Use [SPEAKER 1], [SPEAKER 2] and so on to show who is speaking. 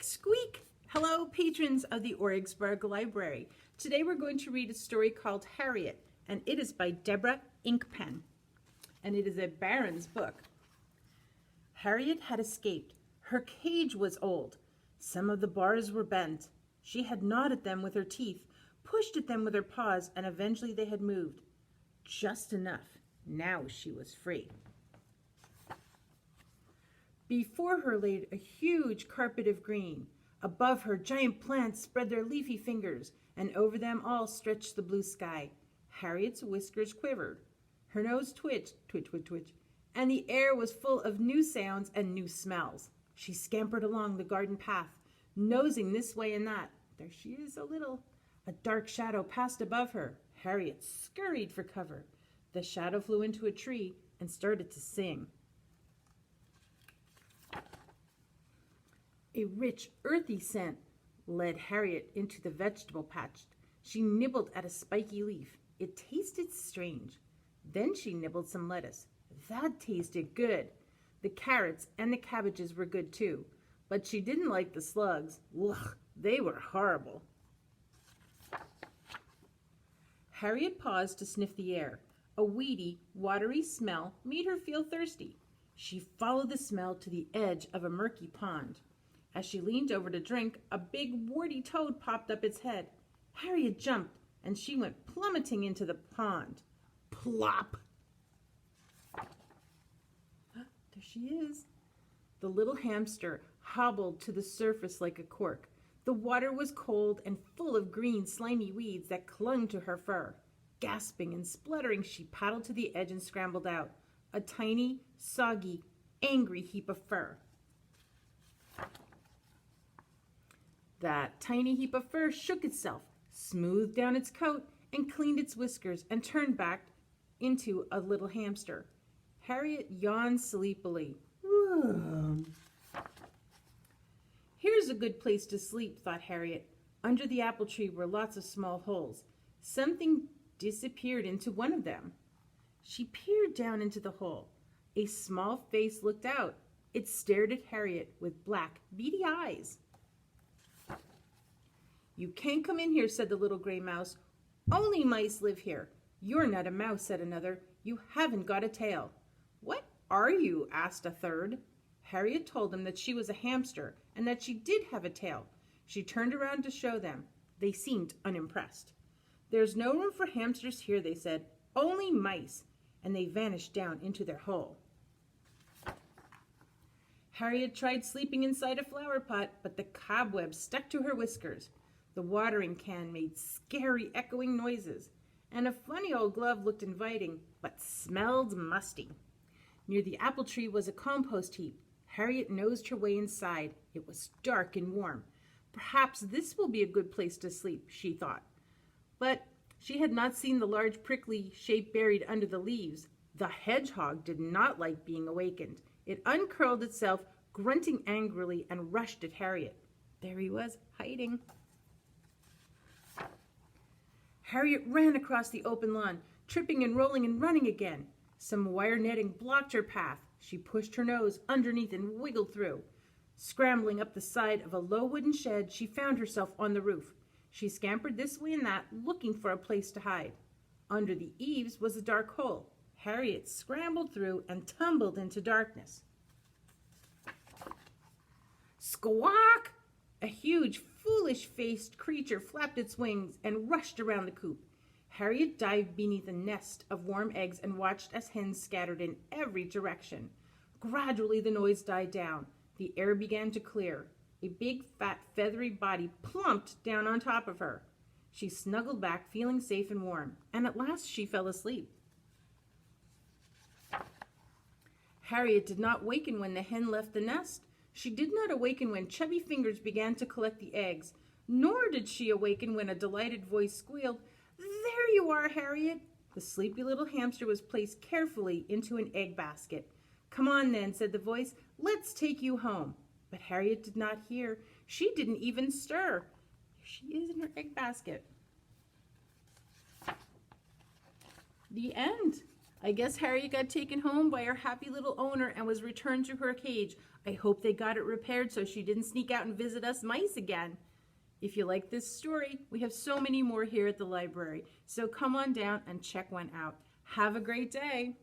[SPEAKER 1] Squeak! Hello, patrons of the Origsburg Library. Today we're going to read a story called Harriet, and it is by Deborah Inkpen, and it is a Barron's book. Harriet had escaped. Her cage was old. Some of the bars were bent. She had gnawed at them with her teeth, pushed at them with her paws, and eventually they had moved. Just enough. Now she was free. Before her laid a huge carpet of green. Above her, giant plants spread their leafy fingers, and over them all stretched the blue sky. Harriet's whiskers quivered. Her nose twitched, twitch, twitch, twitch, and the air was full of new sounds and new smells. She scampered along the garden path, nosing this way and that. There she is, a little. A dark shadow passed above her. Harriet scurried for cover. The shadow flew into a tree and started to sing. A rich, earthy scent led Harriet into the vegetable patch. She nibbled at a spiky leaf. It tasted strange. Then she nibbled some lettuce. That tasted good. The carrots and the cabbages were good too, but she didn't like the slugs. Ugh, they were horrible. Harriet paused to sniff the air. A weedy, watery smell made her feel thirsty. She followed the smell to the edge of a murky pond. As she leaned over to drink, a big, warty toad popped up its head. Harriet jumped, and she went plummeting into the pond. Plop! There she is. The little hamster hobbled to the surface like a cork. The water was cold and full of green, slimy weeds that clung to her fur. Gasping and spluttering, she paddled to the edge and scrambled out. A tiny, soggy, angry heap of fur. That tiny heap of fur shook itself, smoothed down its coat, and cleaned its whiskers, and turned back into a little hamster. Harriet yawned sleepily. Here's a good place to sleep, thought Harriet. Under the apple tree were lots of small holes. Something disappeared into one of them. She peered down into the hole. A small face looked out. It stared at Harriet with black, beady eyes. You can't come in here, said the little gray mouse. Only mice live here. You're not a mouse, said another. You haven't got a tail. What are you? Asked a third. Harriet told them that she was a hamster and that she did have a tail. She turned around to show them. They seemed unimpressed. There's no room for hamsters here, they said. Only mice. And they vanished down into their hole. Harriet tried sleeping inside a flower pot, but the cobwebs stuck to her whiskers. The watering can made scary, echoing noises, and a funny old glove looked inviting, but smelled musty. Near the apple tree was a compost heap. Harriet nosed her way inside. It was dark and warm. Perhaps this will be a good place to sleep, she thought. But she had not seen the large prickly shape buried under the leaves. The hedgehog did not like being awakened. It uncurled itself, grunting angrily, and rushed at Harriet. There he was, hiding. Harriet ran across the open lawn, tripping and rolling and running again. Some wire netting blocked her path. She pushed her nose underneath and wiggled through. Scrambling up the side of a low wooden shed, she found herself on the roof. She scampered this way and that, looking for a place to hide. Under the eaves was a dark hole. Harriet scrambled through and tumbled into darkness. Squawk! A huge, foolish-faced creature flapped its wings and rushed around the coop. Harriet dived beneath a nest of warm eggs and watched as hens scattered in every direction. Gradually the noise died down. The air began to clear. A big, fat, feathery body plumped down on top of her. She snuggled back, feeling safe and warm, and at last she fell asleep. Harriet did not waken when the hen left the nest. She did not awaken when chubby fingers began to collect the eggs, nor did she awaken when a delighted voice squealed, "There you are, Harriet!" The sleepy little hamster was placed carefully into an egg basket. "Come on then," said the voice, "let's take you home." But Harriet did not hear. She didn't even stir. Here she is in her egg basket. The end. I guess Harriet got taken home by her happy little owner and was returned to her cage, I hope they got it repaired so she didn't sneak out and visit us mice again. If you like this story, we have so many more here at the library, so come on down and check one out. Have a great day.